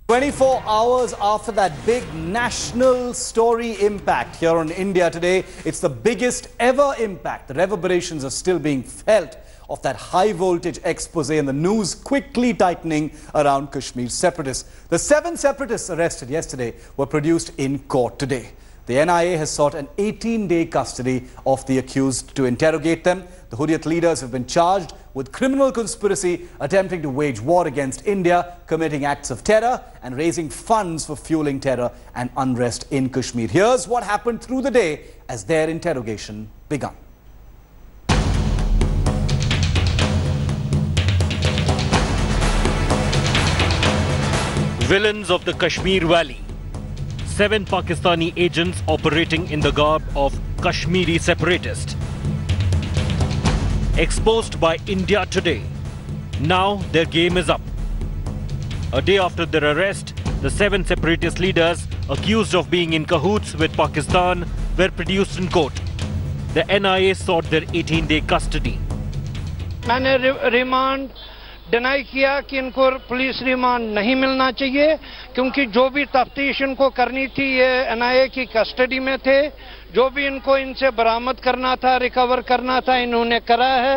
24 hours after that big national story impact here on India Today, it's the biggest ever impact. The reverberations are still being felt of that high voltage expose and the news quickly tightening around Kashmir separatists. The 7 separatists arrested yesterday were produced in court today. The NIA has sought an 18-day custody of the accused to interrogate them. The Hurriyat leaders have been charged with criminal conspiracy, attempting to wage war against India, committing acts of terror and raising funds for fueling terror and unrest in Kashmir. Here's what happened through the day as their interrogation began. Villains of the Kashmir Valley. 7 Pakistani agents operating in the garb of Kashmiri separatists. Exposed by India Today. Now their game is up. A day after their arrest, the 7 separatist leaders accused of being in cahoots with Pakistan were produced in court. The NIA sought their 18-day custody. मैंने remand deny किया कि इनको police remand नहीं मिलना चाहिए क्योंकि जो भी तफ्तीश इनको करनी थी ये एनआईए की कस्टडी में थे जो भी इनको इनसे बरामद करना था रिकवर करना था इन्होंने करा है.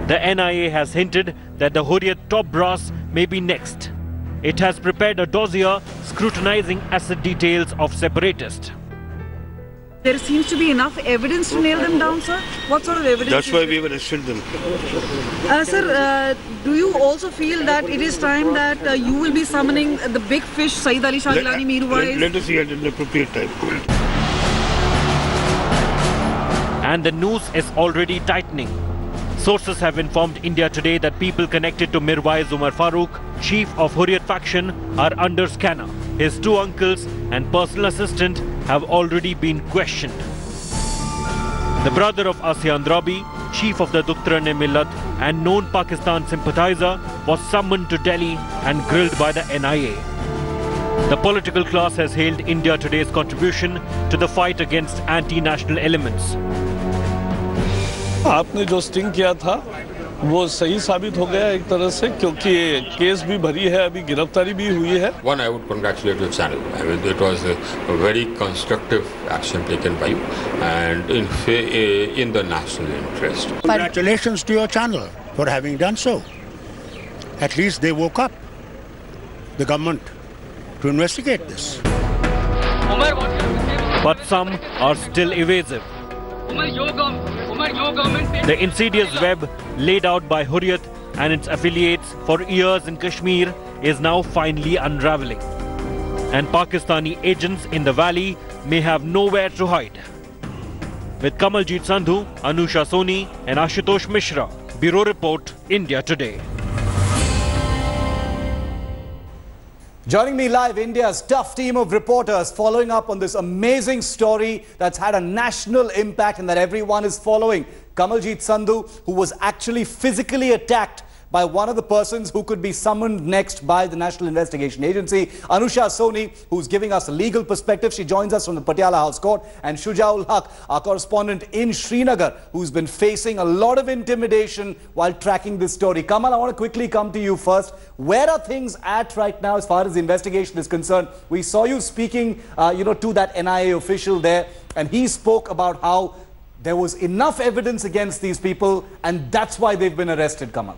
The NIA has hinted that the Hurriyat top brass may be next. It has prepared a dossier scrutinizing asset details of separatists. There seems to be enough evidence to nail them down, sir. What sort of evidence? That's why we've arrested them. Sir, do you also feel that it is time that you will be summoning the big fish, Saeed Ali Shah Gilani Meerwais? Let us see at an appropriate time. And the noose is already tightening. Sources have informed India Today that people connected to Mirwais Umar Farooq, chief of Hurriyat faction, are under scanner. His 2 uncles and personal assistant have already been questioned. The brother of Asian Rabi, chief of the Dukhtran-e-Millat and known Pakistan sympathizer, was summoned to Delhi and grilled by the NIA. The political class has hailed India Today's contribution to the fight against anti-national elements. आपने जो sting किया था वो सही साबित हो गया एक तरह से क्योंकि केस भी भरी है अभी गिरफ्तारी भी हुई है. One, I would congratulate your channel. I mean, it was a very constructive action taken by you and in the national interest. Congratulations to your channel for having done so. At least they woke up, the government, to investigate this. But some are still evasive. The insidious web laid out by Hurriyat and its affiliates for years in Kashmir is now finally unraveling. And Pakistani agents in the valley may have nowhere to hide. With Kamaljit Sandhu, Anusha Soni and Ashutosh Mishra, Bureau Report, India Today. Joining me live, India's tough team of reporters following up on this amazing story that's had a national impact and that everyone is following. Kamaljit Sandhu, who was actually physically attacked by one of the persons who could be summoned next by the National Investigation Agency. Anusha Soni, who's giving us a legal perspective. She joins us from the Patiala House Court. And Shujaul Haq, our correspondent in Srinagar, who's been facing a lot of intimidation while tracking this story. Kamal, I want to quickly come to you first. Where are things at right now as far as the investigation is concerned? We saw you speaking, to that NIA official there, and he spoke about how there was enough evidence against these people, and that's why they've been arrested, Kamal.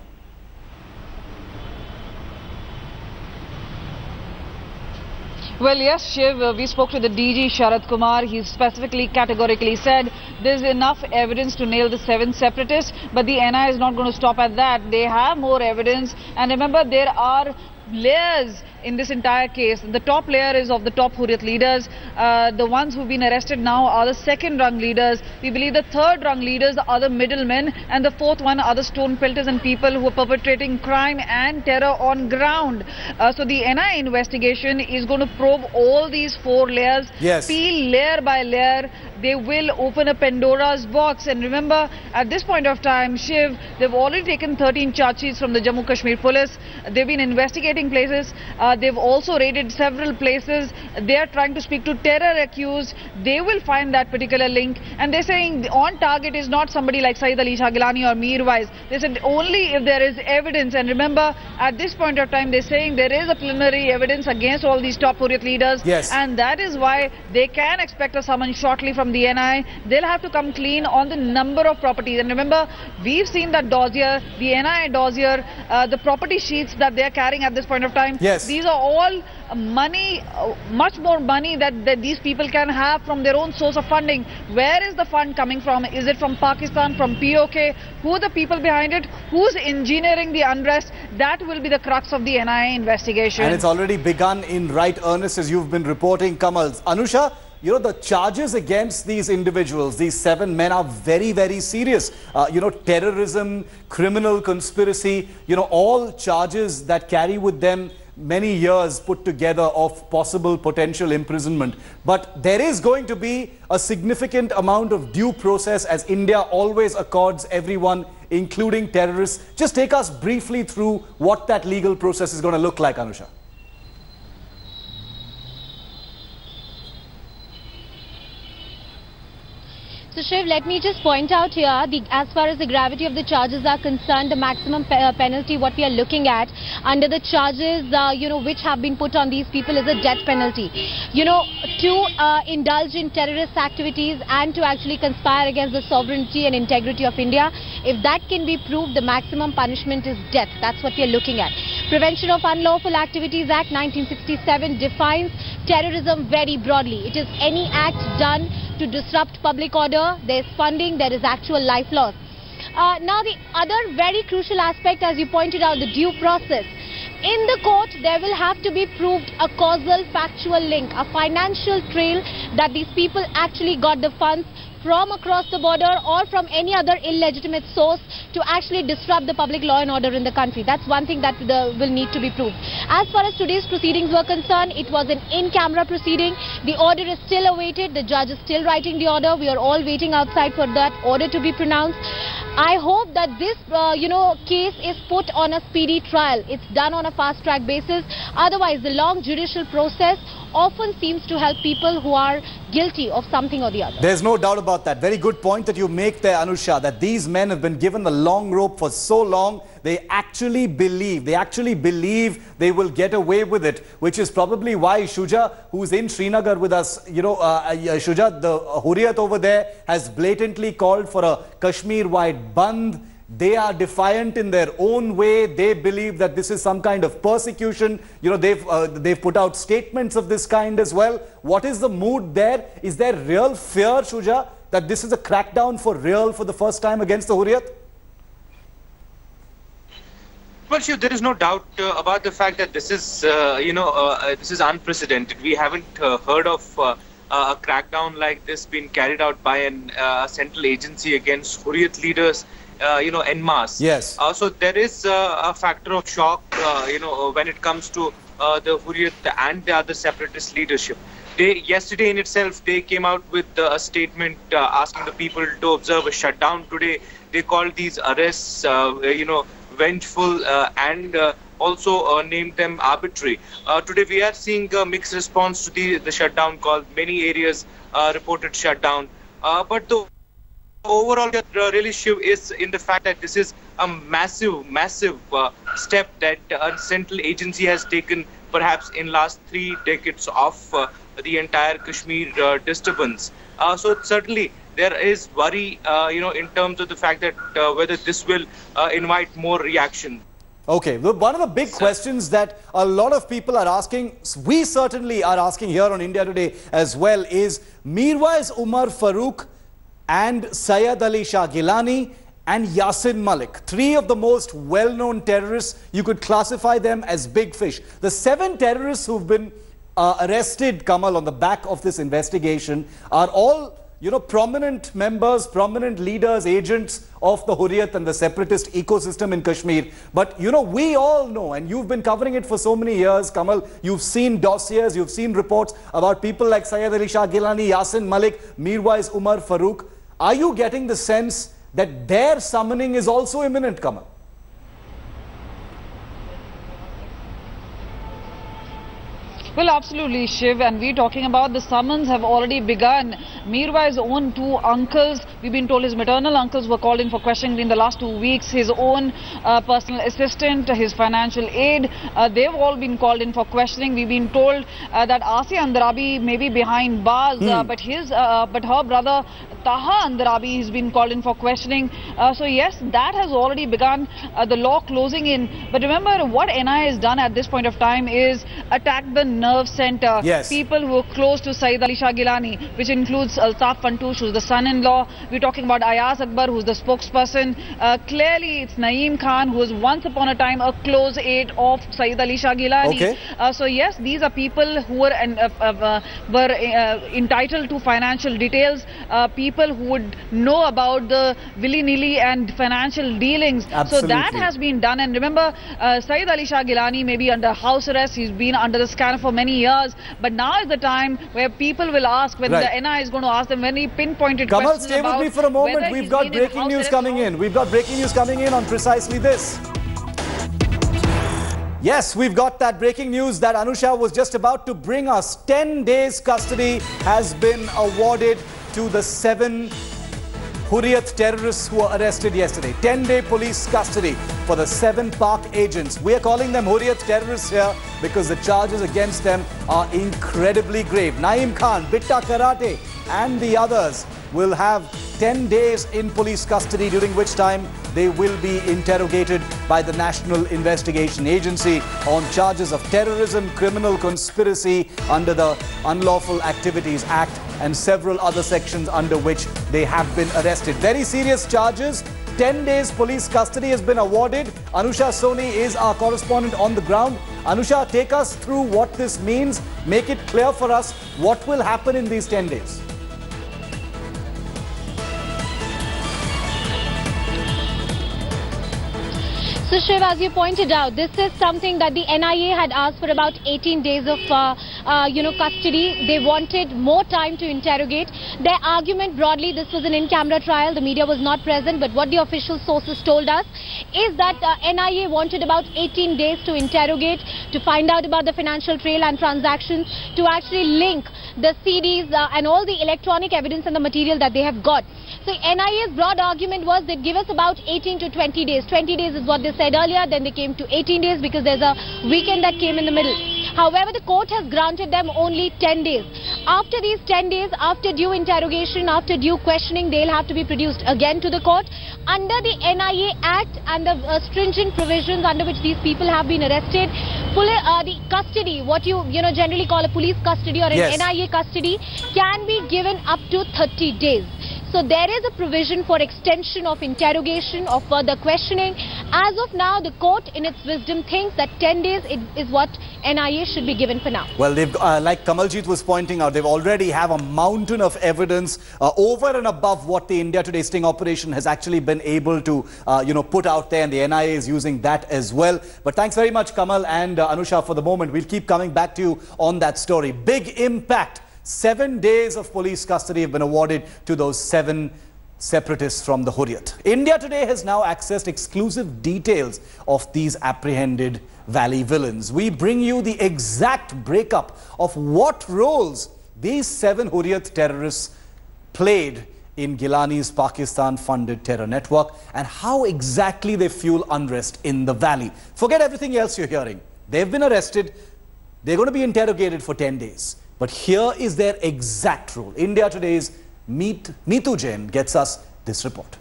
Well, yes, Shiv, we spoke to the DG Sharad Kumar. He specifically, categorically said there's enough evidence to nail the 7 separatists, but the NIA is not going to stop at that. They have more evidence, and remember, there are layers in this entire case. The top layer is of the top Hurriyat leaders. The ones who've been arrested now are the 2nd-rung leaders. We believe the 3rd-rung leaders are the middlemen, and the 4th one are the stone pelters and people who are perpetrating crime and terror on ground. So the NIA investigation is going to probe all these 4 layers, peel layer by layer. They will open a Pandora's box. And remember, at this point of time, Shiv, they've already taken 13 charge sheets from the Jammu Kashmir police. They've been investigating places. They've also raided several places. They are trying to speak to terror accused. They will find that particular link. And they're saying on target is not somebody like Saeed Ali Shah Gilani or Mirwais. They said only if there is evidence. And remember, at this point of time, they're saying there is a preliminary evidence against all these top Hurriyat leaders. Yes. And that is why they can expect a summons shortly from the NIA. They'll have to come clean on the number of properties. And remember, we've seen that dossier, the NIA dossier, the property sheets that they're carrying at this point of time. Yes. These are all money, much more money that these people can have from their own source of funding. Where is the fund coming from? Is it from Pakistan, from POK? Who are the people behind it? Who's engineering the unrest? That will be the crux of the NIA investigation. And it's already begun in right earnest, as you've been reporting, Kamal. Anusha, you know, the charges against these individuals, these 7 men, are very, very serious. You know, terrorism, criminal conspiracy, you know, all charges that carry with them many years put together of possible potential imprisonment. But there is going to be a significant amount of due process, as India always accords everyone, including terrorists. Just take us briefly through what that legal process is going to look like, Anusha. So Shiv, let me just point out here, as far as the gravity of the charges are concerned, the maximum penalty what we are looking at under the charges, which have been put on these people is a death penalty. You know, to indulge in terrorist activities and to actually conspire against the sovereignty and integrity of India, if that can be proved, the maximum punishment is death. That's what we are looking at. Prevention of Unlawful Activities Act 1967 defines terrorism very broadly. It is any act done to disrupt public order. There is funding, there is actual life loss. Now the other very crucial aspect, as you pointed out, the due process. In the court, there will have to be proved a causal factual link, a financial trail that these people actually got the funds from across the border or from any other illegitimate source to actually disrupt the public law and order in the country. That's one thing that will need to be proved. As far as today's proceedings were concerned, it was an in-camera proceeding. The order is still awaited. The judge is still writing the order. We are all waiting outside for that order to be pronounced. I hope that this, case is put on a speedy trial. It's done on a fast-track basis. Otherwise, the long judicial process often seems to help people who are guilty of something or the other. There's no doubt about that. Very good point that you make there, Anusha, that these men have been given the long rope for so long. They actually believe they will get away with it, which is probably why Shuja, who's in Srinagar with us, Shuja, the Hurriyat over there has blatantly called for a Kashmir-wide bandh. They are defiant in their own way. They believe that this is some kind of persecution. You know, they've put out statements of this kind as well. What is the mood there? Is there real fear, Shuja, that this is a crackdown for real for the first time against the Hurriyat? Well, Shiv, there is no doubt about the fact that this is, this is unprecedented. We haven't heard of a crackdown like this being carried out by a central agency against Hurriyat leaders. En masse. Yes. So there is a factor of shock, when it comes to the Hurriyat and the other separatist leadership. Yesterday in itself, they came out with a statement asking the people to observe a shutdown today. They called these arrests, vengeful and also named them arbitrary. Today we are seeing a mixed response to the shutdown call. Many areas reported shutdown. But the overall really, Shiv, is in the fact that this is a massive step that a central agency has taken perhaps in last 3 decades of the entire Kashmir disturbance. So certainly there is worry, in terms of the fact that whether this will invite more reaction. Okay, one of the big questions that a lot of people are asking, we certainly are asking here on India Today as well, is Mirwais Umar Farooq and Saeed Ali Shah Gilani and Yasin Malik, 3 of the most well-known terrorists. You could classify them as big fish. The 7 terrorists who've been arrested, Kamal, on the back of this investigation are all, prominent members, prominent leaders, agents of the Hurriyat and the separatist ecosystem in Kashmir. But, we all know, and you've been covering it for so many years, Kamal, you've seen dossiers, you've seen reports about people like Saeed Ali Shah Gilani, Yasin Malik, Mirwais Umar Farooq. Are you getting the sense that their summoning is also imminent, Kamal? Well, absolutely, Shiv, and we're talking about the summons have already begun. Mirwai's own two uncles, we've been told his maternal uncles were called in for questioning in the last 2 weeks. His own personal assistant, his financial aid, they've all been called in for questioning. We've been told that Asiya Andarabi may be behind bars, but her brother Taha Andarabi has been called in for questioning. So yes, that has already begun, the law closing in. But remember, what NIA has done at this point of time is attack the nerve center. Yes. People who are close to Saeed Ali Shah Gilani, which includes Altaf Fantoosh, who's the son-in-law. We're talking about Ayaz Akbar, who's the spokesperson. Clearly, it's Naeem Khan, who was once upon a time a close aide of Saeed Ali Shah Gilani. Okay. So yes, these are people who were entitled to financial details. People who would know about the willy-nilly and financial dealings. Absolutely. So that has been done. And remember, Saeed Ali Shah Gilani may be under house arrest. He's been under the scanner for many years. But now is the time where people will ask, when the NIA is going to ask them very pinpointed Kamal, questions stay with me for a moment. We've got breaking news coming in. We've got breaking news coming in on precisely this. Yes, we've got that breaking news that Anusha was just about to bring us. 10 days custody has been awarded to the 7 Hurriyat terrorists who were arrested yesterday. 10-day police custody for the 7 Pak agents. We are calling them Hurriyat terrorists here because the charges against them are incredibly grave. Naeem Khan, Bitta Karate and the others will have 10 days in police custody, during which time they will be interrogated by the National Investigation Agency on charges of terrorism, criminal conspiracy under the Unlawful Activities Act and several other sections under which they have been arrested. Very serious charges. 10 days police custody has been awarded. Anusha Soni is our correspondent on the ground. Anusha, take us through what this means. Make it clear for us what will happen in these 10 days. So Shiv, as you pointed out, this is something that the NIA had asked for about 18 days of, custody. They wanted more time to interrogate. Their argument broadly, this was an in-camera trial. The media was not present, but what the official sources told us is that NIA wanted about 18 days to interrogate, to find out about the financial trail and transactions, to actually link the CDs and all the electronic evidence and the material that they have got. So NIA's broad argument was they'd give us about 18 to 20 days. 20 days is what they said earlier, then they came to 18 days because there's a weekend that came in the middle. However, the court has granted them only 10 days. After these 10 days, after due interrogation, after due questioning, they'll have to be produced again to the court. Under the NIA Act and the stringent provisions under which these people have been arrested, the custody, what you generally call a police custody or an NIA custody, can be given up to 30 days. So there is a provision for extension of interrogation, of further questioning. As of now, the court in its wisdom thinks that 10 days is what NIA should be given for now. Well, they've, like Kamaljeet was pointing out, they've already have a mountain of evidence over and above what the India Today sting operation has actually been able to, put out there, and the NIA is using that as well. But thanks very much, Kamal and Anusha, for the moment. We'll keep coming back to you on that story. Big impact. 7 days of police custody have been awarded to those 7 separatists from the Hurriyat. India Today has now accessed exclusive details of these apprehended Valley villains. We bring you the exact breakup of what roles these 7 Hurriyat terrorists played in Gilani's Pakistan-funded terror network and how exactly they fuel unrest in the valley. Forget everything else you're hearing. They've been arrested. They're going to be interrogated for 10 days. But here is their exact role. India Today's Neetu Jain gets us this report.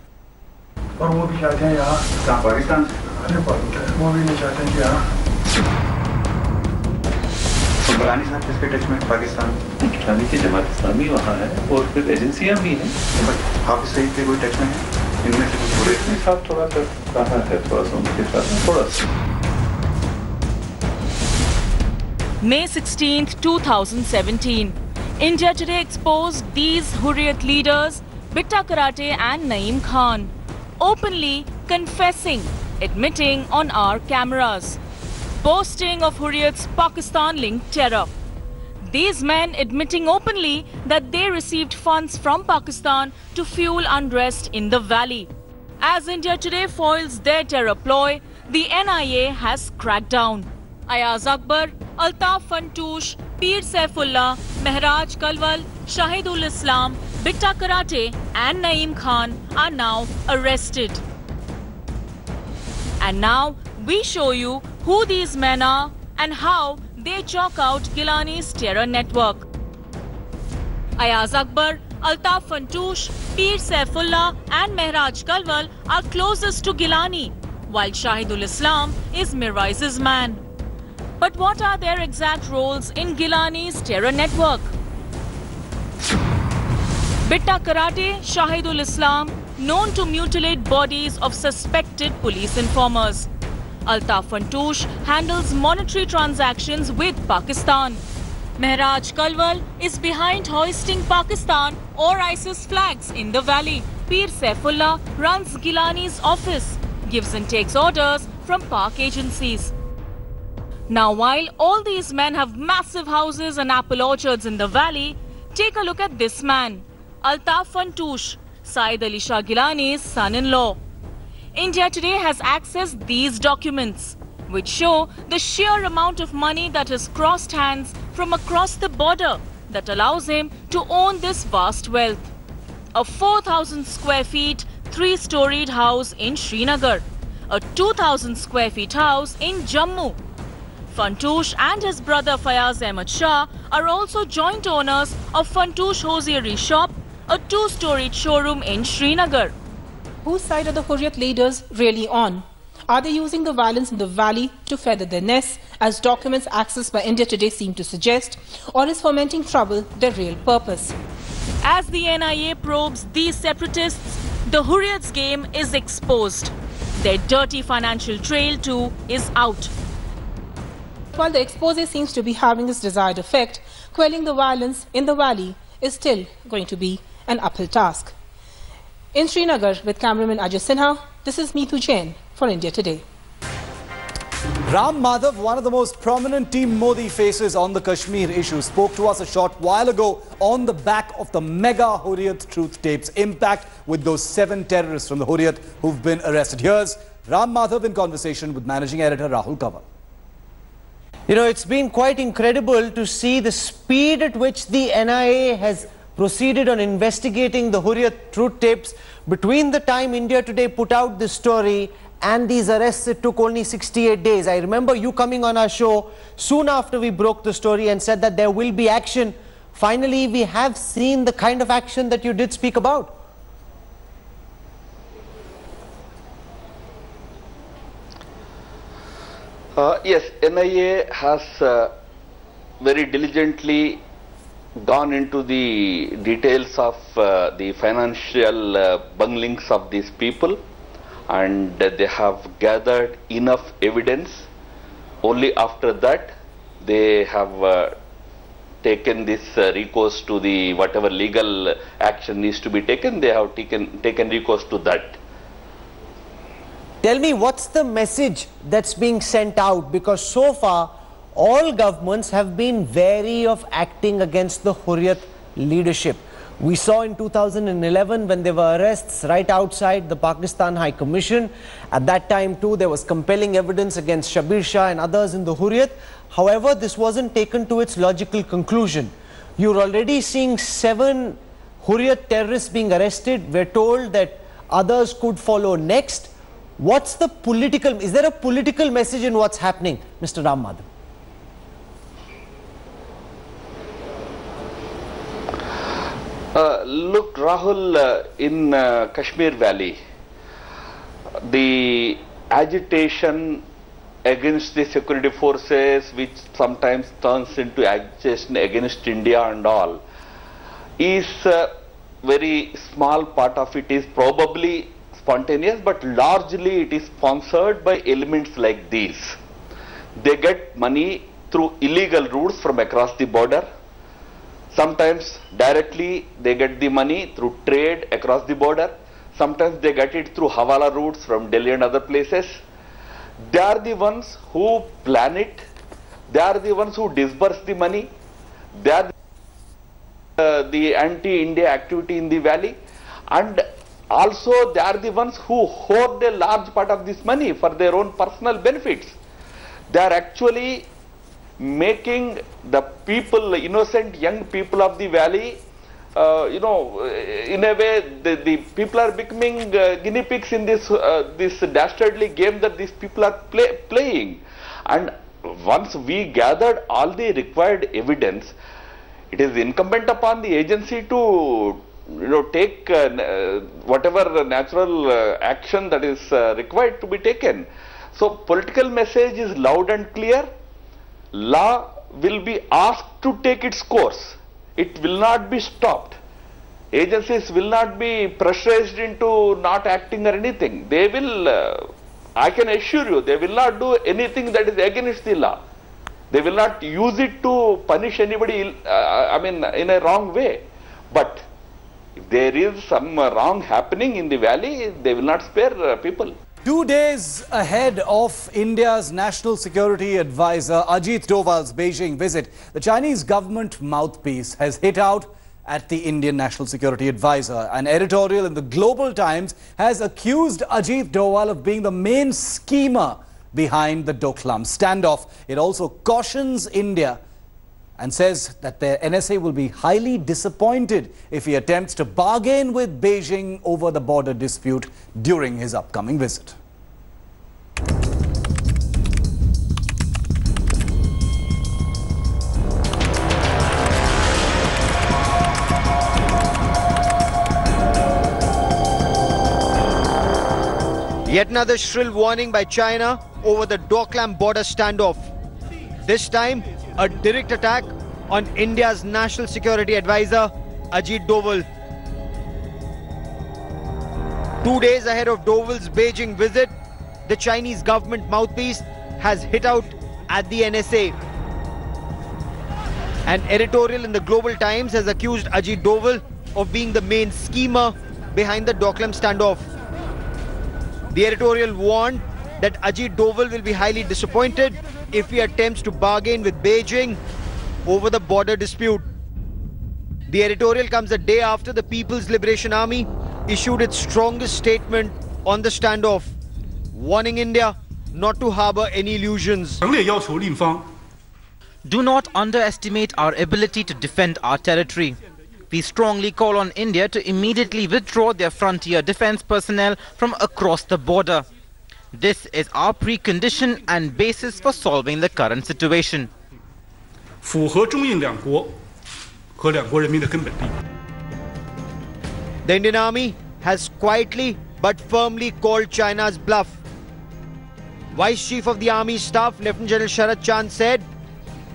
May 16th, 2017. India Today exposed these Hurriyat leaders, Bitta Karate and Naeem Khan, openly confessing, admitting on our cameras, boasting of Hurriyat's Pakistan-linked terror. These men admitting openly that they received funds from Pakistan to fuel unrest in the valley. As India Today foils their terror ploy, the NIA has cracked down. Ayaz Akbar, Altaf Fantoosh, Peer Saifullah, Mehraj Kalwal, Shahidul Islam, Bitta Karate and Naeem Khan are now arrested. And now we show you who these men are and how they chalk out Gilani's terror network. Ayaz Akbar, Altaf Fantoosh, Peer Saifullah and Mehraj Kalwal are closest to Gilani, while Shahidul Islam is Mirwaiz's man. But what are their exact roles in Gilani's terror network? Bitta Karate, Shahidul Islam, known to mutilate bodies of suspected police informers. Altaf Fantoosh handles monetary transactions with Pakistan. Mehraj Kalwal is behind hoisting Pakistan or ISIS flags in the valley. Peer Saifullah runs Gilani's office, gives and takes orders from Pak agencies. Now, while all these men have massive houses and apple orchards in the valley, take a look at this man, Altaf Fantoosh, Saeed Ali Shah Gilani's son-in-law. India Today has accessed these documents, which show the sheer amount of money that has crossed hands from across the border that allows him to own this vast wealth. A 4,000 square feet, 3-storied house in Srinagar, a 2,000 square feet house in Jammu. Fantoosh and his brother Fayaz Ahmed Shah are also joint owners of Fantoosh Hosiery Shop, a 2-storied showroom in Srinagar. Whose side are the Hurriyat leaders really on? Are they using the violence in the valley to feather their nests, as documents accessed by India Today seem to suggest, or is fomenting trouble their real purpose? As the NIA probes these separatists, the Hurriyat's game is exposed. Their dirty financial trail too is out. While the expose seems to be having its desired effect, quelling the violence in the valley is still going to be an uphill task. In Srinagar with cameraman Ajay Sinha, this is Meetu Jain for India Today. Ram Madhav, one of the most prominent Team Modi faces on the Kashmir issue, spoke to us a short while ago on the back of the mega Hurriyat truth tapes impact with those 7 terrorists from the Hurriyat who've been arrested. Here's Ram Madhav in conversation with managing editor Rahul Kanwar. You know, it's been quite incredible to see the speed at which the NIA has proceeded on investigating the Hurriyat truth tapes. Between the time India Today put out this story and these arrests, it took only 68 days. I remember you coming on our show soon after we broke the story and said that there will be action. Finally, we have seen the kind of action that you did speak about. Yes, NIA has very diligently gone into the details of the financial bunglings of these people, and they have gathered enough evidence. Only after that they have taken this recourse to the whatever legal action needs to be taken. They have taken recourse to that. Tell me, what's the message that's being sent out? Because so far, all governments have been wary of acting against the Hurriyat leadership. We saw in 2011 when there were arrests right outside the Pakistan High Commission. At that time too, there was compelling evidence against Shabir Shah and others in the Hurriyat. However, this wasn't taken to its logical conclusion. You're already seeing 7 Hurriyat terrorists being arrested. We're told that others could follow next. What's the political, is there a political message in what's happening, Mr. Ram Madhav? Look, Rahul, in Kashmir Valley, the agitation against the security forces, which sometimes turns into agitation against India and all, is a very small part of it is probably spontaneous, but largely it is sponsored by elements like these. They get money through illegal routes from across the border. Sometimes directly they get the money through trade across the border. Sometimes they get it through Hawala routes from Delhi and other places. They are the ones who plan it. They are the ones who disburse the money. They are the anti-India activity in the valley. And also they are the ones who hoard a large part of this money for their own personal benefits. They are actually making the people, innocent young people of the valley, in a way, the people are becoming guinea pigs in this dastardly game that these people are playing. And once we gathered all the required evidence, it is incumbent upon the agency to take whatever natural action that is required to be taken. So political message is loud and clear. Law will be asked to take its course. It will not be stopped. Agencies will not be pressurized into not acting or anything. They will, I can assure you, they will not do anything that is against the law. They will not use it to punish anybody, in a wrong way. But if there is some wrong happening in the valley, they will not spare people. 2 days ahead of India's National Security Advisor Ajit Doval's Beijing visit, the Chinese government mouthpiece has hit out at the Indian National Security Advisor. An editorial in the Global Times has accused Ajit Doval of being the main schemer behind the Doklam standoff. It also cautions India and says that the NSA will be highly disappointed if he attempts to bargain with Beijing over the border dispute during his upcoming visit. Yet another shrill warning by China over the Doklam border standoff. This time, a direct attack on India's National Security Advisor, Ajit Doval. 2 days ahead of Doval's Beijing visit, the Chinese government mouthpiece has hit out at the NSA. An editorial in the Global Times has accused Ajit Doval of being the main schemer behind the Doklam standoff. The editorial warned that Ajit Doval will be highly disappointed if he attempts to bargain with Beijing over the border dispute. The editorial comes a day after the People's Liberation Army issued its strongest statement on the standoff, warning India not to harbour any illusions. Do not underestimate our ability to defend our territory. We strongly call on India to immediately withdraw their frontier defence personnel from across the border. This is our precondition and basis for solving the current situation. The Indian Army has quietly but firmly called China's bluff. Vice Chief of the Army Staff, Lieutenant General Sharad Chand, said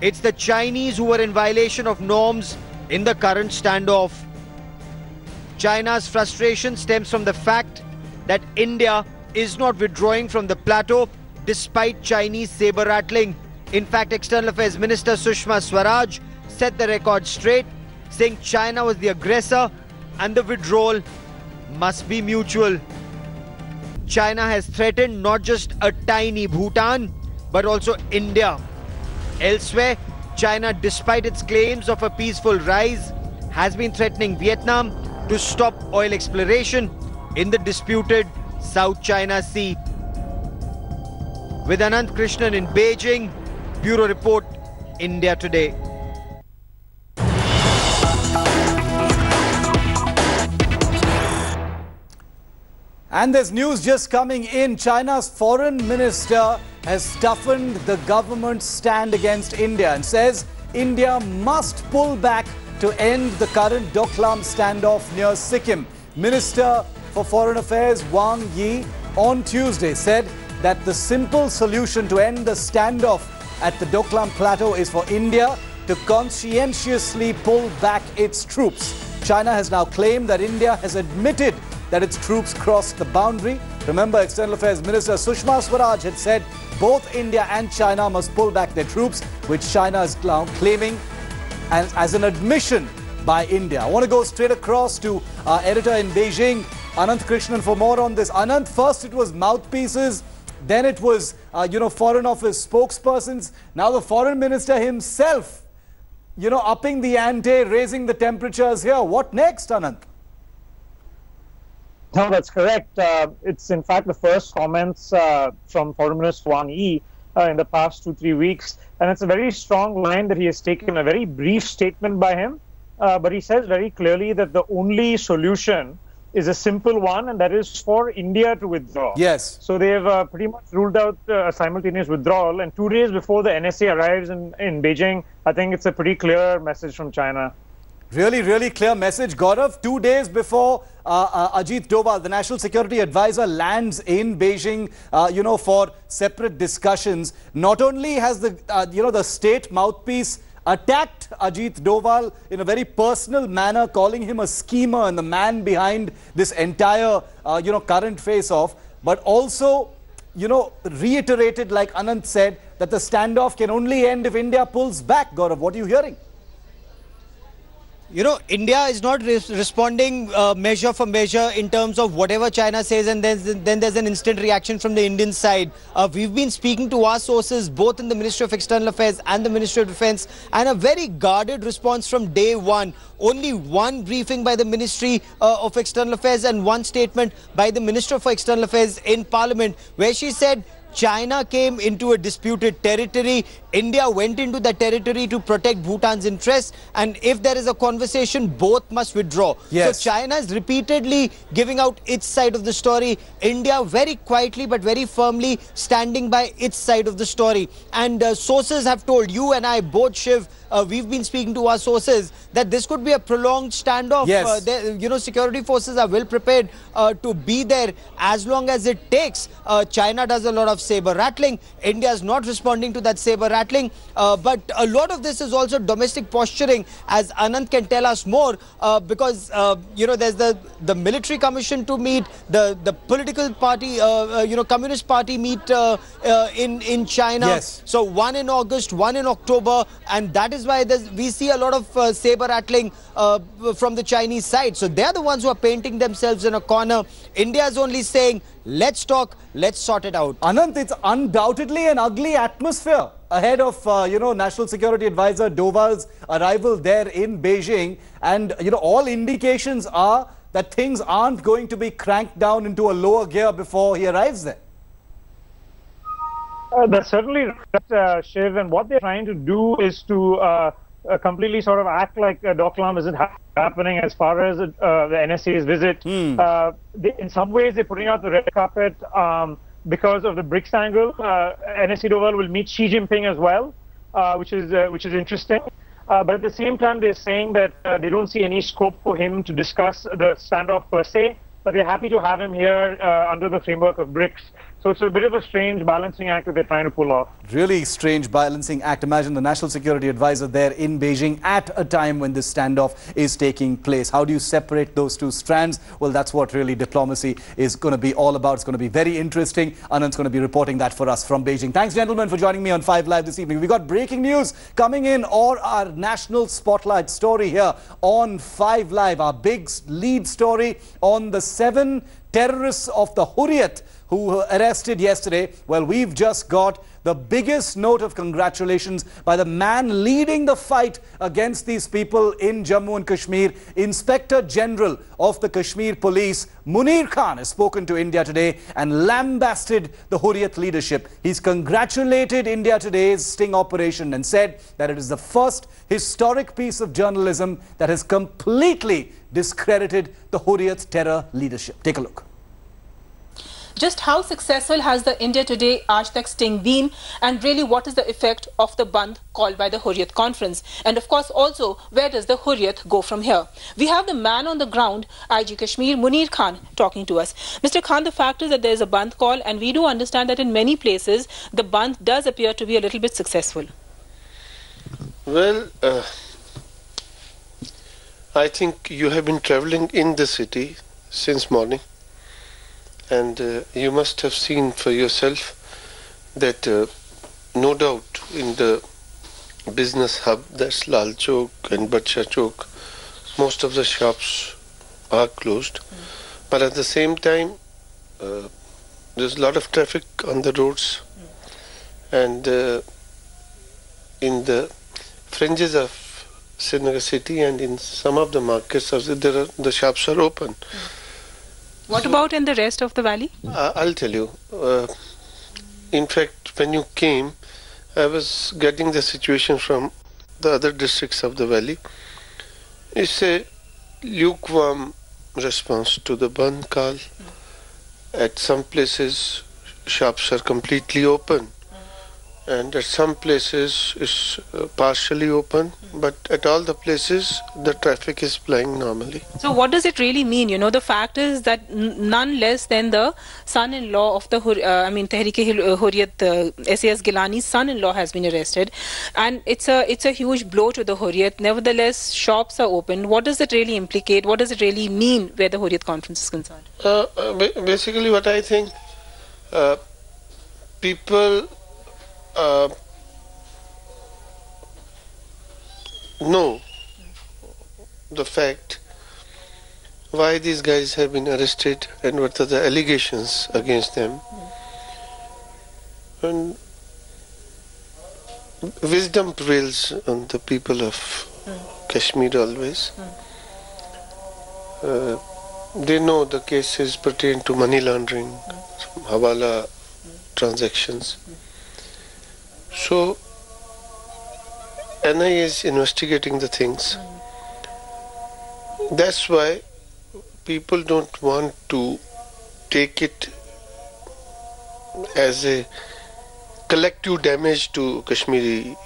it's the Chinese who were in violation of norms in the current standoff. China's frustration stems from the fact that India is not withdrawing from the plateau despite Chinese saber rattling. In fact, External Affairs Minister Sushma Swaraj set the record straight, saying China was the aggressor and the withdrawal must be mutual. China has threatened not just a tiny Bhutan, but also India. Elsewhere, China, despite its claims of a peaceful rise, has been threatening Vietnam to stop oil exploration in the disputed South China Sea. With Anant Krishnan in Beijing, Bureau Report, India Today. And there's news just coming in. China's foreign minister has toughened the government's stand against India and says India must pull back to end the current Doklam standoff near Sikkim. Minister for Foreign Affairs Wang Yi on Tuesday said that the simple solution to end the standoff at the Doklam Plateau is for India to conscientiously pull back its troops. China has now claimed that India has admitted that its troops crossed the boundary. Remember, External Affairs Minister Sushma Swaraj had said both India and China must pull back their troops, which China is now claiming as an admission by India. I want to go straight across to our editor in Beijing, Anant Krishnan, for more on this. Anant, first it was mouthpieces, then it was, Foreign Office spokespersons. Now the Foreign Minister himself, upping the ante, raising the temperatures here. What next, Anant? No, that's correct. It's in fact the first comments from Foreign Minister Wang Yi in the past 2-3 weeks. And it's a very strong line that he has taken, a very brief statement by him. But he says very clearly that the only solution is a simple one, and that is for India to withdraw. Yes. So they have pretty much ruled out a simultaneous withdrawal. And 2 days before the NSA arrives in Beijing, I think it's a pretty clear message from China. Really, really clear message, Gaurav. 2 days before Ajit Doval, the National Security Advisor, lands in Beijing, for separate discussions. Not only has the state mouthpiece attacked Ajit Doval in a very personal manner, calling him a schemer and the man behind this entire, current face-off, but also, reiterated, like Anand said, that the standoff can only end if India pulls back. Gaurav, what are you hearing? India is not responding measure for measure in terms of whatever China says, and then there's an instant reaction from the Indian side. We've been speaking to our sources both in the Ministry of External Affairs and the Ministry of Defence, and a very guarded response from day one. Only one briefing by the Ministry of External Affairs and one statement by the Minister for External Affairs in Parliament, where she said China came into a disputed territory. India went into that territory to protect Bhutan's interests, and if there is a conversation, both must withdraw. Yes. So China is repeatedly giving out its side of the story. India very quietly but very firmly standing by its side of the story. And sources have told you and I both, Shiv, we've been speaking to our sources that this could be a prolonged standoff. Yes. Security forces are well prepared to be there as long as it takes. China does a lot of saber rattling. India is not responding to that saber rattling. But a lot of this is also domestic posturing, as Anand can tell us more, because there's the military commission to meet, the political party, Communist Party meet in China. Yes. So one in August, one in October, and that is why we see a lot of saber rattling from the Chinese side. So they're the ones who are painting themselves in a corner. India is only saying, let's talk, let's sort it out. Anand, it's undoubtedly an ugly atmosphere ahead of, National Security Advisor Doval's arrival there in Beijing. And, all indications are that things aren't going to be cranked down into a lower gear before he arrives there. That's certainly right, Shiv. And what they're trying to do is to completely sort of act like Doklam isn't happening as far as the NSA's visit. In some ways, they're putting out the red carpet because of the BRICS angle. NSA Doval will meet Xi Jinping as well, which is interesting. But at the same time, they're saying that they don't see any scope for him to discuss the standoff per se, but they're happy to have him here under the framework of BRICS. So it's a bit of a strange balancing act that they're trying to pull off. Really strange balancing act. Imagine the National Security Advisor there in Beijing at a time when this standoff is taking place. How do you separate those two strands? Well, that's what really diplomacy is going to be all about. It's going to be very interesting. Anand's going to be reporting that for us from Beijing. Thanks, gentlemen, for joining me on 5 Live this evening. We got breaking news coming in, or our national spotlight story here on 5 Live. Our big lead story on the 7 terrorists of the Hurriyat who were arrested yesterday. Well, we've just got the biggest note of congratulations by the man leading the fight against these people in Jammu and Kashmir. Inspector General of the Kashmir Police, Munir Khan, has spoken to India Today and lambasted the Hurriyat leadership. He's congratulated India Today's sting operation and said that it is the first historic piece of journalism that has completely discredited the Hurriyat terror leadership. Take a look. Just how successful has the India Today Aaj Tak sting been, and really what is the effect of the Bandh called by the Hurriyat conference? And of course also, where does the Hurriyat go from here? We have the man on the ground, IG Kashmir, Munir Khan, talking to us. Mr. Khan, the fact is that there is a Bandh call, and we do understand that in many places the Bandh does appear to be a little bit successful. Well, I think you have been traveling in the city since morning. And you must have seen for yourself that no doubt in the business hub, that's Lal Chowk and Badsha Chowk, most of the shops are closed. But at the same time, there's a lot of traffic on the roads. And in the fringes of Srinagar city and in some of the markets, the shops are open. What about in the rest of the valley? I'll tell you. in fact, when you came, I was getting the situation from the other districts of the valley. It's a lukewarm response to the Bandh call. At some places, shops are completely open, and at some places it's partially open, but at all the places the traffic is plying normally. So what does it really mean? You know, the fact is that none less than the son-in-law of the Hurriyat, SAS Gilani's son-in-law has been arrested, and it's a huge blow to the Hurriyat. Nevertheless, shops are open. What does it really implicate? What does it really mean where the Hurriyat conference is concerned? Basically, what I think, people know the fact why these guys have been arrested and what are the allegations against them. And wisdom prevails on the people of Kashmir always. They know the cases pertain to money laundering, hawala transactions. So NIA is investigating the things. That's why people don't want to take it as a collective damage to Kashmiri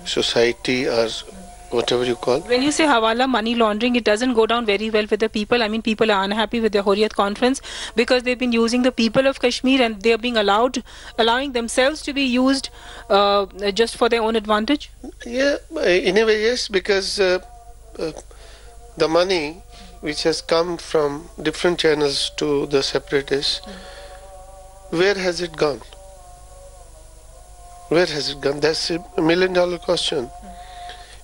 society or whatever you call. When you say hawala, money laundering, it doesn't go down very well with the people. I mean, people are unhappy with the Hurriyat conference because they've been using the people of Kashmir and they're being allowing themselves to be used just for their own advantage. Yeah, in a way, yes, because the money which has come from different channels to the separatists, where has it gone? Where has it gone? That's $1 million question.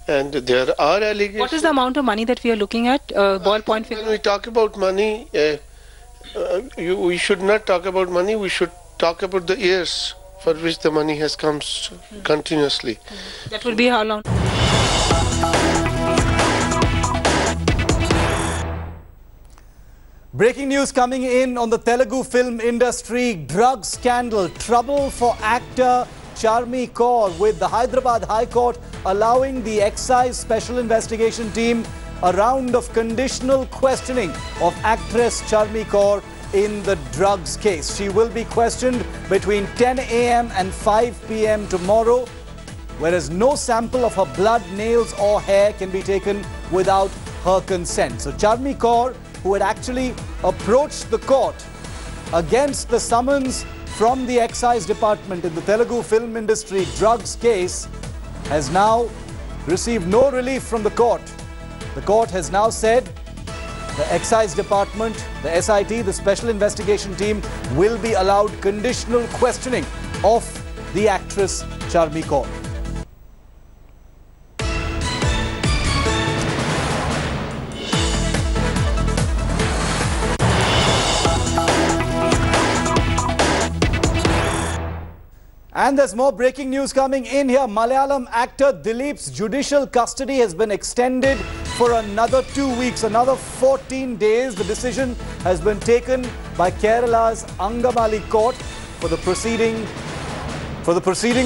And there are allegations. What is the amount of money that we are looking at? Ballpoint figure? When we talk about money, we should not talk about money, we should talk about the years for which the money has come continuously. That will be how long? Breaking news coming in on the Telugu film industry. Drug scandal, trouble for actor Charmi Kaur, with the Hyderabad High Court allowing the Excise Special Investigation Team a round of conditional questioning of actress Charmi Kaur in the drugs case. She will be questioned between 10 a.m. and 5 p.m. tomorrow, whereas no sample of her blood, nails or hair can be taken without her consent. So Charmi Kaur, who had actually approached the court against the summons from the excise department in the Telugu film industry drugs case, has now received no relief from the court. The court has now said the excise department, the SIT, the Special Investigation Team, will be allowed conditional questioning of the actress Charmi Kaur. And there's more breaking news coming in here. Malayalam actor Dilip's judicial custody has been extended for another 2 weeks, another 14 days. The decision has been taken by Kerala's Angamali court. For the proceedings,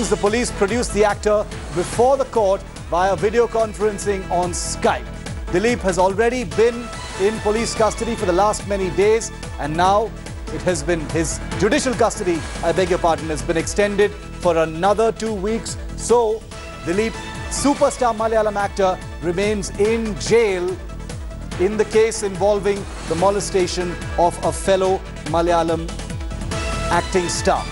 the police produced the actor before the court via video conferencing on Skype. Dilip has already been in police custody for the last many days, and now it has been his judicial custody, I beg your pardon, has been extended for another 2 weeks. So, Dilip, superstar Malayalam actor, remains in jail in the case involving the molestation of a fellow Malayalam acting star.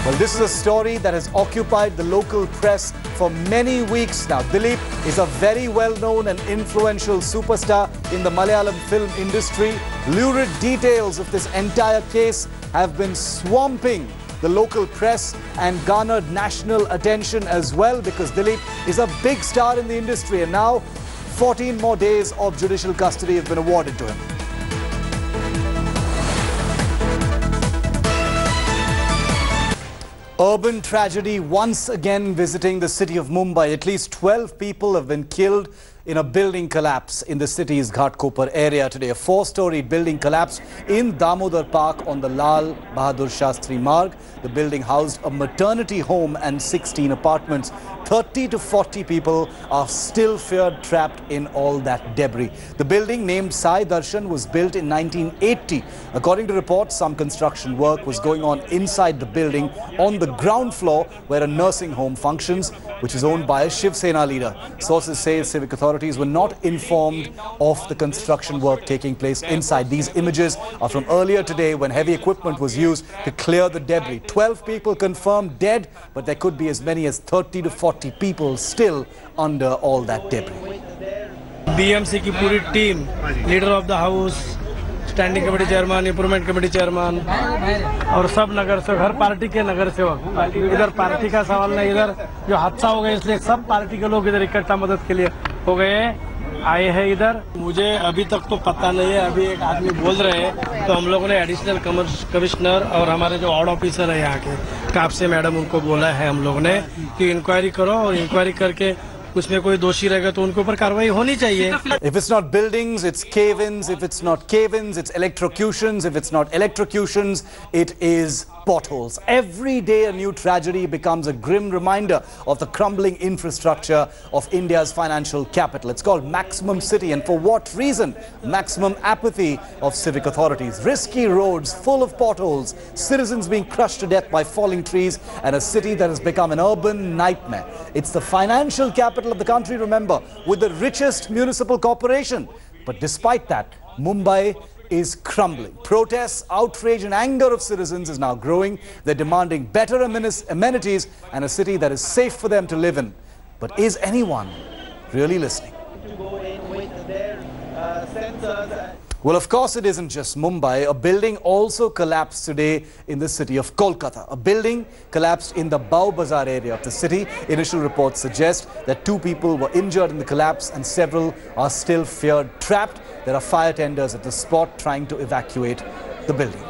Well, this is a story that has occupied the local press for many weeks now. Dilip is a very well-known and influential superstar in the Malayalam film industry. Lurid details of this entire case have been swamping the local press and garnered national attention as well, because Dilip is a big star in the industry, and now 14 more days of judicial custody have been awarded to him. Urban tragedy once again visiting the city of Mumbai. At least 12 people have been killed in a building collapse in the city's Ghatkopar area today. A 4-storied building collapsed in Damodar Park on the Lal Bahadur Shastri Marg. The building housed a maternity home and 16 apartments. 30 to 40 people are still feared trapped in all that debris. The building, named Sai Darshan, was built in 1980. According to reports, some construction work was going on inside the building on the ground floor where a nursing home functions, which is owned by a Shiv Sena leader. Sources say civic authorities were not informed of the construction work taking place inside. These images are from earlier today when heavy equipment was used to clear the debris. 12 people confirmed dead, but there could be as many as 30 to 40 people still under all that debris. BMC की पूरी team, leader of the house, standing committee chairman, improvement committee chairman और सब नगर सेवक, हर party के नगर सेवक, इधर party का सवाल नहीं, इधर जो हादसा हो गया इसलिए सब पार्टी के लोग इधर इकट्ठा मदद के लिए हो गए, आए हैं इधर। मुझे अभी तक तो पता नहीं है, अभी एक आदमी बोल रहे हैं, तो हम लोगों ने एडिशनल कमिश्नर और हमारे जो ऑड ऑफिसर है यहाँ के कापसे मैडम, उनको बोला है हम लोगों ने कि इंक्वायरी करो और इंक्वायरी करके उसमें कोई दोषी रहेगा तो उनके ऊपर कार्रवाई होनी चाहिए। If it's not buildings, it's cave-ins. If it's not cave-ins, it's electrocutions. If it's not electrocutions, it is potholes. Every day a new tragedy becomes a grim reminder of the crumbling infrastructure of India's financial capital. It's called Maximum City, and for what reason? Maximum apathy of civic authorities. Risky roads full of potholes, citizens being crushed to death by falling trees, and a city that has become an urban nightmare. It's the financial capital of the country, remember, with the richest municipal corporation. But despite that, Mumbai is crumbling. Protests, outrage and anger of citizens is now growing. They're demanding better amenities and a city that is safe for them to live in. But is anyone really listening? Well, of course it isn't just Mumbai. A building also collapsed today in the city of Kolkata. A building collapsed in the Bau Bazar area of the city. Initial reports suggest that 2 people were injured in the collapse and several are still feared trapped. There are fire tenders at the spot trying to evacuate the building.